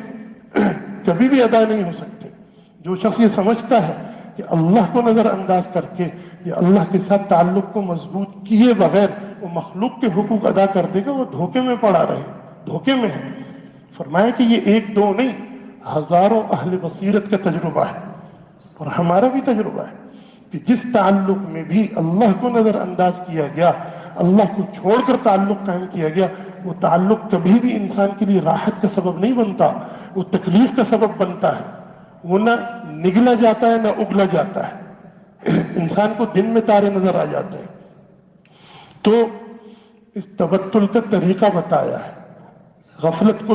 کبھی بھی ادا نہیں ہو سکتے۔ جو شخص یہ سمجھتا ہے کہ اللہ کو نظر انداز کر کے یا اللہ کے ساتھ تعلق کو مضبوط کیے بغیر وہ مخلوق کے حقوق ادا کر دے گا، وہ دھوکے میں پڑا رہے، دھوکے میں ہے۔ فرمایا کہ یہ ایک دو نہیں، ہزاروں اہل بصیرت کا تجربہ ہے، اور ہمارا بھی تجربہ ہے کہ جس تعلق میں بھی اللہ کو نظر انداز کیا گیا، اللہ کو چھوڑ کر تعلق قائم کیا گیا، وہ تعلق کبھی بھی انسان کے لیے راحت کا سبب نہیں بنتا، وہ تکلیف کا سبب بنتا ہے۔ وہ نہ نگلا جاتا ہے نہ اگلا جاتا ہے، انسان کو دن میں تارے نظر آ جاتے ہیں۔ تو اس تبتل کا طریقہ بتایا ہے، غفلت کو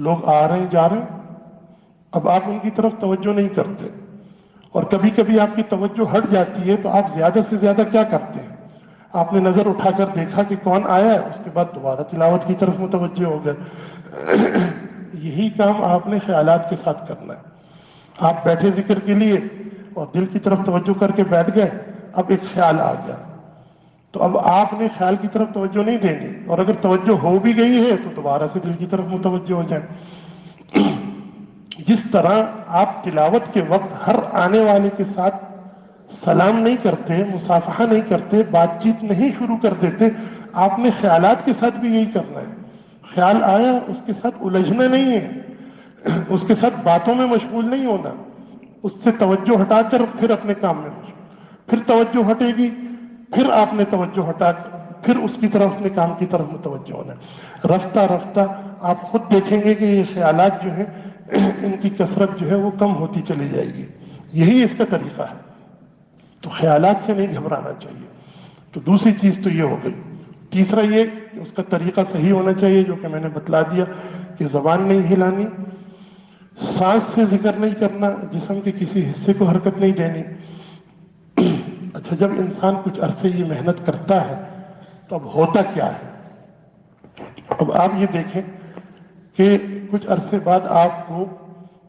لوگ آ رہے ہیں جا رہے ہیں، اب آپ ان کی طرف توجہ نہیں کرتے، اور کبھی کبھی آپ کی توجہ ہٹ جاتی ہے تو آپ زیادہ سے زیادہ کیا کرتے ہیں؟ آپ نے نظر اٹھا کر دیکھا کہ کون آیا ہے، اس کے بعد دوبارہ تلاوت کی طرف متوجہ ہو گئے۔ یہی کام آپ نے خیالات کے ساتھ کرنا ہے۔ آپ بیٹھے ذکر کے لیے اور دل کی طرف توجہ کر کے بیٹھ گئے، اب ایک خیال آ گیا، تو اب آپ نے خیال کی طرف توجہ نہیں دینی، اور اگر توجہ ہو بھی گئی ہے تو دوبارہ سے دل کی طرف متوجہ ہو جائیں۔ جس طرح آپ تلاوت کے وقت ہر آنے والے کے ساتھ سلام نہیں کرتے، مصافحہ نہیں کرتے، بات چیت نہیں شروع کر دیتے، آپ نے خیالات کے ساتھ بھی یہی کرنا ہے۔ خیال آیا، اس کے ساتھ الجھنا نہیں ہے، اس کے ساتھ باتوں میں مشغول نہیں ہونا، اس سے توجہ ہٹا کر پھر اپنے کام میں مشغول، پھر توجہ ہٹے گی، پھر آپ نے توجہ ہٹا کر پھر اس کی طرف اپنے کام کی طرف متوجہ ہونا ہے۔ رفتہ رفتہ آپ خود دیکھیں گے کہ یہ خیالات جو ہیں ان کی کثرت جو ہے وہ کم ہوتی چلی جائے گی۔ یہی اس کا طریقہ ہے، تو خیالات سے نہیں گھبرانا چاہیے۔ تو دوسری چیز تو یہ ہو گئی۔ تیسرا یہ کہ اس کا طریقہ صحیح ہونا چاہیے، جو کہ میں نے بتلا دیا کہ زبان نہیں ہلانی، سانس سے ذکر نہیں کرنا، جسم کے کسی حصے کو حرکت نہیں دینی۔ اچھا، جب انسان کچھ عرصے یہ محنت کرتا ہے تو اب ہوتا کیا ہے؟ اب آپ یہ دیکھیں کہ کچھ عرصے بعد آپ کو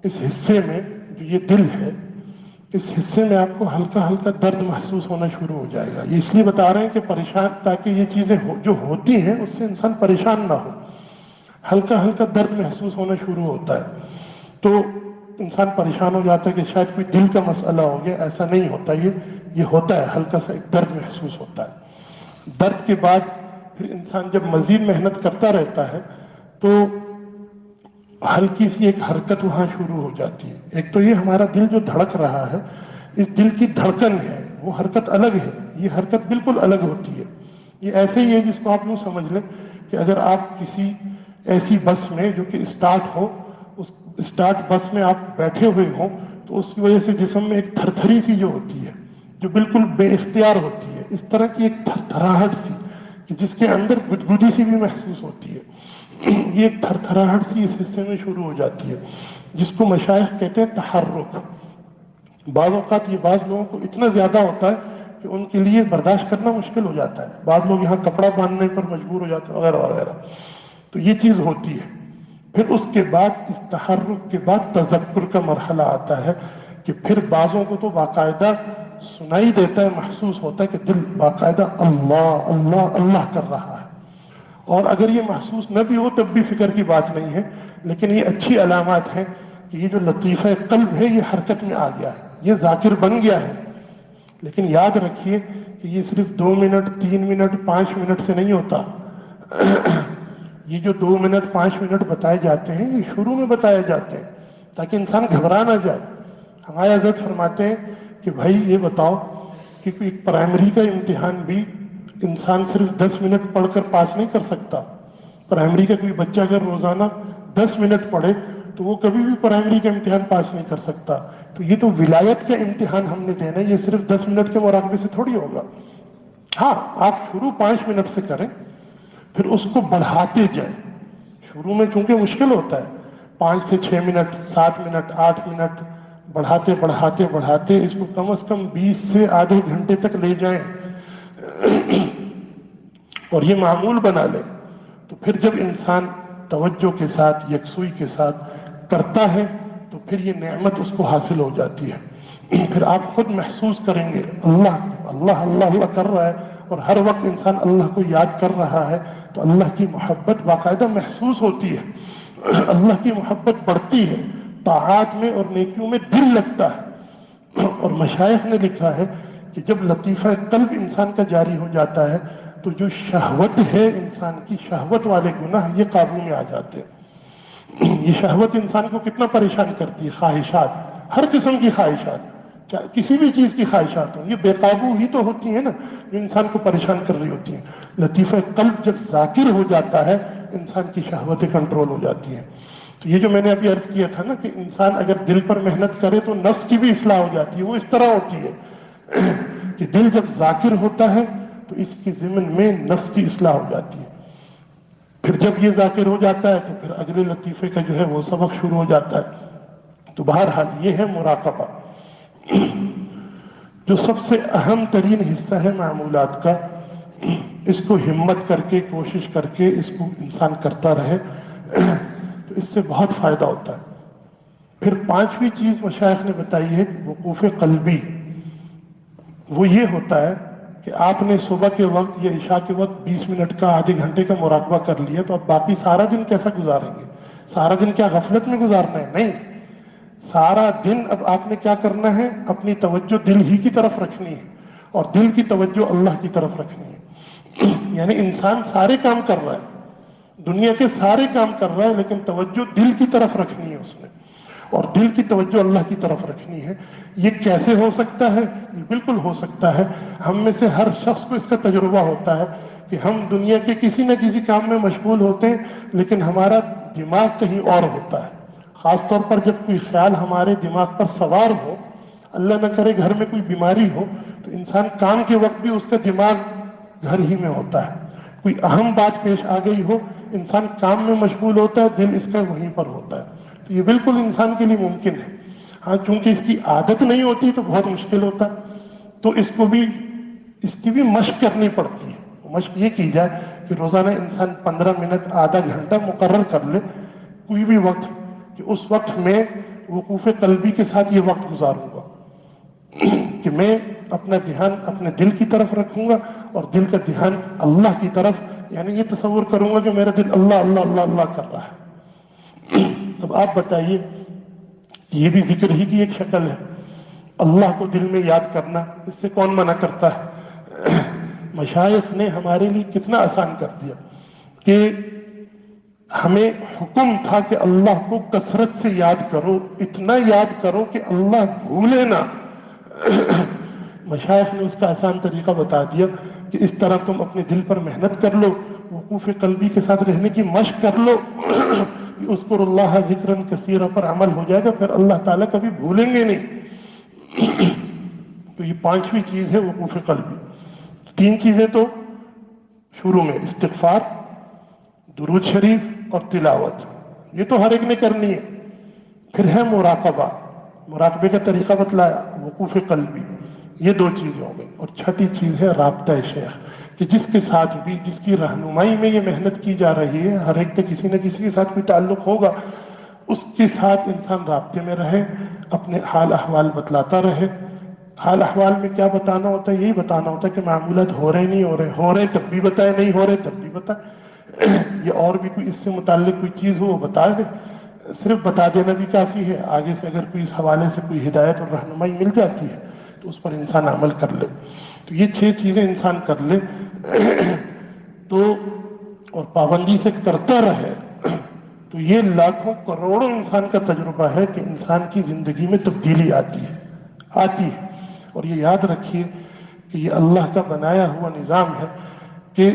اس حصے میں، جو یہ دل ہے، اس حصے میں آپ کو ہلکا ہلکا درد محسوس ہونا شروع ہو جائے گا۔ یہ اس لیے بتا رہے ہیں کہ پریشان، تاکہ یہ چیزیں جو ہوتی ہیں اس سے انسان پریشان نہ ہو۔ ہلکا ہلکا درد محسوس ہونا شروع ہوتا ہے تو انسان پریشان ہو جاتا ہے کہ شاید کوئی دل کا مسئلہ ہو گیا۔ ایسا نہیں ہوتا، یہ ہوتا ہے، ہلکا سا ایک درد محسوس ہوتا ہے۔ درد کے بعد پھر انسان جب مزید محنت کرتا رہتا ہے تو ہلکی سی ایک حرکت وہاں شروع ہو جاتی ہے۔ ایک تو یہ ہمارا دل جو دھڑک رہا ہے، اس دل کی دھڑکن ہے، وہ حرکت الگ ہے، یہ حرکت بالکل الگ ہوتی ہے۔ یہ ایسے ہی ہے جس کو آپ یوں سمجھ لیں کہ اگر آپ کسی ایسی بس میں جو کہ اسٹارٹ ہو، اس اسٹارٹ بس میں آپ بیٹھے ہوئے ہوں تو اس کی وجہ سے جسم میں ایک تھرتھری سی جو ہوتی ہے، جو بالکل بے اختیار ہوتی ہے، اس طرح کی ایک تھرتھراہٹ سی کہ جس کے اندر گدگدی سی بھی محسوس ہوتی ہے، یہ ایک تھرتھراہٹ سی اس حصے میں شروع ہو جاتی ہے، جس کو مشائخ کہتے ہیں تحرک۔ بعض اوقات یہ بعض لوگوں کو اتنا زیادہ ہوتا ہے کہ ان کے لیے برداشت کرنا مشکل ہو جاتا ہے، بعض لوگ یہاں کپڑا باندھنے پر مجبور ہو جاتے ہیں وغیرہ وغیرہ۔ تو یہ چیز ہوتی ہے۔ پھر اس کے بعد، اس تحرک کے بعد تذکر کا مرحلہ آتا ہے کہ پھر بعضوں کو تو باقاعدہ سنائی دیتا ہے، محسوس ہوتا ہے کہ دل باقاعدہ اللہ اللہ اللہ کر رہا ہے، اور اگر یہ محسوس نہ بھی ہو تب بھی فکر کی بات نہیں ہے، لیکن یہ اچھی علامات ہیں کہ یہ جو لطیفہ قلب ہے یہ حرکت میں آ گیا ہے، یہ ذاکر بن گیا ہے۔ لیکن یاد رکھیے کہ یہ صرف 2 منٹ 3 منٹ 5 منٹ سے نہیں ہوتا۔ یہ جو 2 منٹ 5 منٹ بتائے جاتے ہیں یہ شروع میں بتائے جاتے ہیں تاکہ انسان گھبرا نہ جائے۔ ہمارے حضرت فرماتے ہیں کہ بھائی یہ بتاؤ کہ کوئی پرائمری کا امتحان بھی انسان صرف 10 منٹ پڑھ کر پاس نہیں کر سکتا۔ پرائمری کا کوئی بچہ اگر روزانہ 10 منٹ پڑھے تو وہ کبھی بھی پرائمری کا امتحان پاس نہیں کر سکتا۔ تو یہ تو ولایت کا امتحان ہم نے دینا ہے، یہ صرف 10 منٹ کے مراقبے سے تھوڑی ہوگا۔ ہاں، آپ شروع 5 منٹ سے کریں، پھر اس کو بڑھاتے جائیں۔ شروع میں چونکہ مشکل ہوتا ہے، 5 سے 6 منٹ 7 منٹ 8 منٹ بڑھاتے بڑھاتے بڑھاتے اس کو کم از کم 20 سے آدھے گھنٹے تک لے جائیں اور یہ معمول بنا لیں، تو پھر جب انسان توجہ کے ساتھ یکسوئی کے ساتھ کرتا ہے تو پھر یہ نعمت اس کو حاصل ہو جاتی ہے۔ پھر آپ خود محسوس کریں گے اللہ اللہ اللہ اللہ کر رہا ہے، اور ہر وقت انسان اللہ کو یاد کر رہا ہے تو اللہ کی محبت باقاعدہ محسوس ہوتی ہے، اللہ کی محبت بڑھتی ہے، طاعات میں اور نیکیوں میں دل لگتا ہے۔ اور مشائخ نے لکھا ہے کہ جب لطیفہ قلب انسان کا جاری ہو جاتا ہے تو جو شہوت ہے انسان کی، شہوت والے گناہ یہ قابو میں آ جاتے ہیں۔ یہ شہوت انسان کو کتنا پریشان کرتی ہے، خواہشات، ہر قسم کی خواہشات، کسی بھی چیز کی خواہشات ہوں، یہ بے قابو ہی تو ہوتی ہیں نا جو انسان کو پریشان کر رہی ہوتی ہیں۔ لطیفہ قلب جب ذاکر ہو جاتا ہے انسان کی شہوتیں کنٹرول ہو جاتی ہیں۔ تو یہ جو میں نے ابھی عرض کیا تھا نا کہ انسان اگر دل پر محنت کرے تو نفس کی بھی اصلاح ہو جاتی ہے، وہ اس طرح ہوتی ہے کہ دل جب ذاکر ہوتا ہے تو اس کے ضمن میں نفس کی اصلاح ہو جاتی ہے۔ پھر جب یہ ذاکر ہو جاتا ہے تو پھر اگلے لطیفے کا جو ہے وہ سبق شروع ہو جاتا ہے. تو بہرحال یہ ہے مراقبہ، جو سب سے اہم ترین حصہ ہے معمولات کا. اس کو ہمت کر کے کوشش کر کے اس کو انسان کرتا رہے تو اس سے بہت فائدہ ہوتا ہے. پھر پانچویں چیز مشائخ نے بتائی ہے وقوف قلبی. وہ یہ ہوتا ہے کہ آپ نے صبح کے وقت یا عشاء کے وقت 20 منٹ کا آدھے گھنٹے کا مراقبہ کر لیا، تو اب باقی سارا دن کیسا گزاریں گے؟ سارا دن کیا غفلت میں گزارنا ہے؟ نہیں، سارا دن اب آپ نے کیا کرنا ہے؟ اپنی توجہ دل ہی کی طرف رکھنی ہے، اور دل کی توجہ اللہ کی طرف رکھنی ہے. یعنی انسان سارے کام کر رہا ہے، دنیا کے سارے کام کر رہا ہے، لیکن توجہ دل کی طرف رکھنی ہے اس نے، اور دل کی توجہ اللہ کی طرف رکھنی ہے. یہ کیسے ہو سکتا ہے؟ بالکل ہو سکتا ہے. ہم میں سے ہر شخص کو اس کا تجربہ ہوتا ہے کہ ہم دنیا کے کسی نہ کسی کام میں مشغول ہوتے ہیں، لیکن ہمارا دماغ کہیں اور ہوتا ہے. خاص طور پر جب کوئی خیال ہمارے دماغ پر سوار ہو، اللہ نہ کرے گھر میں کوئی بیماری ہو، تو انسان کام کے وقت بھی اس کا دماغ گھر ہی میں ہوتا ہے. کوئی اہم بات پیش آ گئی ہو، انسان کام میں مشغول ہوتا ہے، دل اس کا وہیں پر ہوتا ہے. تو یہ بالکل انسان کے لیے ممکن ہے. ہاں، چونکہ اس کی عادت نہیں ہوتی تو بہت مشکل ہوتا ہے. تو اس کی بھی مشق کرنی پڑتی ہے. مشق یہ کی جائے کہ روزانہ انسان 15 منٹ آدھا گھنٹہ مقرر کر لے کوئی بھی وقت، کہ اس وقت میں وقوف قلبی کے ساتھ یہ وقت گزاروں گا کہ میں اپنا دھیان اپنے دل کی طرف رکھوں گا، اور دل کا دھیان اللہ کی طرف. یعنی یہ تصور کروں گا کہ میرا دل اللہ اللہ اللہ اللہ کر رہا ہے. اب آپ بتائیے، یہ بھی ذکر ہی کی ایک شکل ہے. اللہ کو دل میں یاد کرنا، اس سے کون منع کرتا ہے؟ مشائخ نے ہمارے لیے کتنا آسان کر دیا کہ ہمیں حکم تھا کہ اللہ کو کثرت سے یاد کرو، اتنا یاد کرو کہ اللہ بھولے نہ. مشائخ نے اس کا آسان طریقہ بتا دیا کہ اس طرح تم اپنے دل پر محنت کر لو، وقوف قلبی کے ساتھ رہنے کی مشق کر لو. اذکر اللہ ذکرن کثیرا پر عمل ہو جائے گا، پھر اللہ تعالیٰ کبھی بھولیں گے نہیں. تو یہ پانچویں چیز ہے وقوف قلبی. تین چیزیں تو شروع میں استغفار، درود شریف اور تلاوت، یہ تو ہر ایک نے کرنی ہے. پھر ہے مراقبہ، مراقبے کا طریقہ بتلایا، وقوف قلبی، یہ دو چیزیں ہو گئی. اور چھٹی چیز ہے رابطہ شیخ، کہ جس کے ساتھ بھی، جس کی رہنمائی میں یہ محنت کی جا رہی ہے، ہر ایک کا کسی نہ کسی کے ساتھ کوئی تعلق ہوگا، اس کے ساتھ انسان رابطے میں رہے، اپنے حال احوال بتلاتا رہے. حال احوال میں کیا بتانا ہوتا ہے؟ یہی بتانا ہوتا ہے کہ معمولات ہو رہے نہیں ہو رہے، ہو رہے تب بھی بتائے، نہیں ہو رہے تب بھی بتائے. یہ اور بھی کوئی اس سے متعلق کوئی چیز ہو وہ بتا دے. صرف بتا دینا بھی کافی ہے، آگے سے اگر کوئی اس حوالے سے کوئی ہدایت اور رہنمائی مل جاتی ہے تو اس پر انسان عمل کر لے. تو یہ 6 چیزیں انسان کر لے تو، اور پابندی سے کرتا رہے، تو یہ لاکھوں کروڑوں انسان کا تجربہ ہے کہ انسان کی زندگی میں تبدیلی آتی ہے. اور یہ یاد رکھیے کہ یہ اللہ کا بنایا ہوا نظام ہے کہ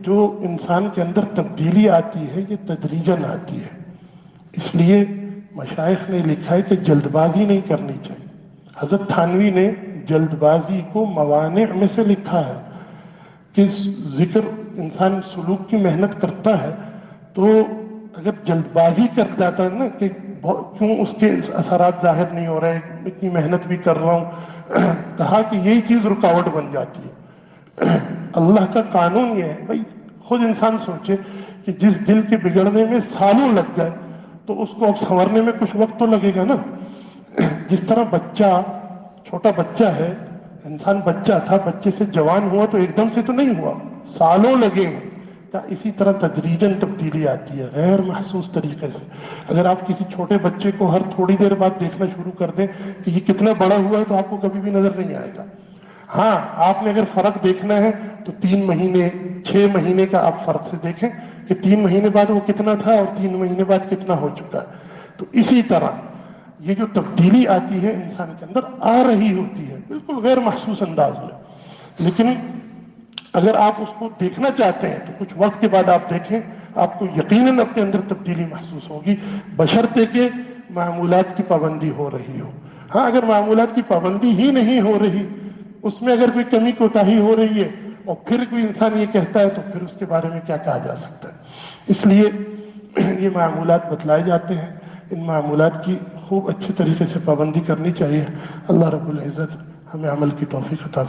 جو انسان کے اندر تبدیلی آتی ہے یہ تدریجاً آتی ہے. اس لیے مشائخ نے لکھا ہے کہ جلد بازی نہیں کرنی چاہیے. حضرت تھانوی نے جلد بازی کو موانع میں سے لکھا ہے کہ ذکر انسان سلوک کی محنت کرتا ہے تو اگر جلد بازی کر جاتا ہے نا کہ کیوں اس کے اثرات ظاہر نہیں ہو رہے، اتنی محنت بھی کر رہا ہوں، کہا کہ یہی چیز رکاوٹ بن جاتی ہے. اللہ کا قانون یہ ہے بھائی، خود انسان سوچے کہ جس دل کے بگڑنے میں سالوں لگ گئے تو اس کو اب سنورنے میں کچھ وقت تو لگے گا نا. جس طرح بچہ، چھوٹا بچہ ہے، انسان بچہ تھا، بچے سے جوان ہوا تو ایک دم سے تو نہیں ہوا، سالوں لگے ہیں. اسی طرح تدریجاً تبدیلی آتی ہے غیر محسوس طریقے سے. اگر آپ کسی چھوٹے بچے کو ہر تھوڑی دیر بعد دیکھنا شروع کر دیں کہ یہ کتنا بڑا ہوا ہے تو آپ کو کبھی بھی نظر نہیں آئے گا. ہاں، آپ نے اگر فرق دیکھنا ہے تو 3 مہینے 6 مہینے کا آپ فرق سے دیکھیں کہ 3 مہینے بعد وہ کتنا تھا اور 3 مہینے بعد کتنا ہو چکا ہے. تو اسی طرح یہ جو تبدیلی آتی ہے انسان کے اندر آ رہی ہوتی ہے بالکل غیر محسوس انداز میں. لیکن اگر آپ اس کو دیکھنا چاہتے ہیں تو کچھ وقت کے بعد آپ دیکھیں، آپ کو یقیناً اپنے اندر تبدیلی محسوس ہوگی، بشرطے کہ معمولات کی پابندی ہو رہی ہو. ہاں، اگر معمولات کی پابندی ہی نہیں ہو رہی، اس میں اگر کوئی کمی کوتاہی ہو رہی ہے اور پھر کوئی انسان یہ کہتا ہے تو پھر اس کے بارے میں کیا کہا جا سکتا ہے. اس لیے یہ معمولات بتلائے جاتے ہیں، ان معمولات کی خوب اچھے طریقے سے پابندی کرنی چاہیے۔ اللہ رب العزت ہمیں عمل کی توفیق عطا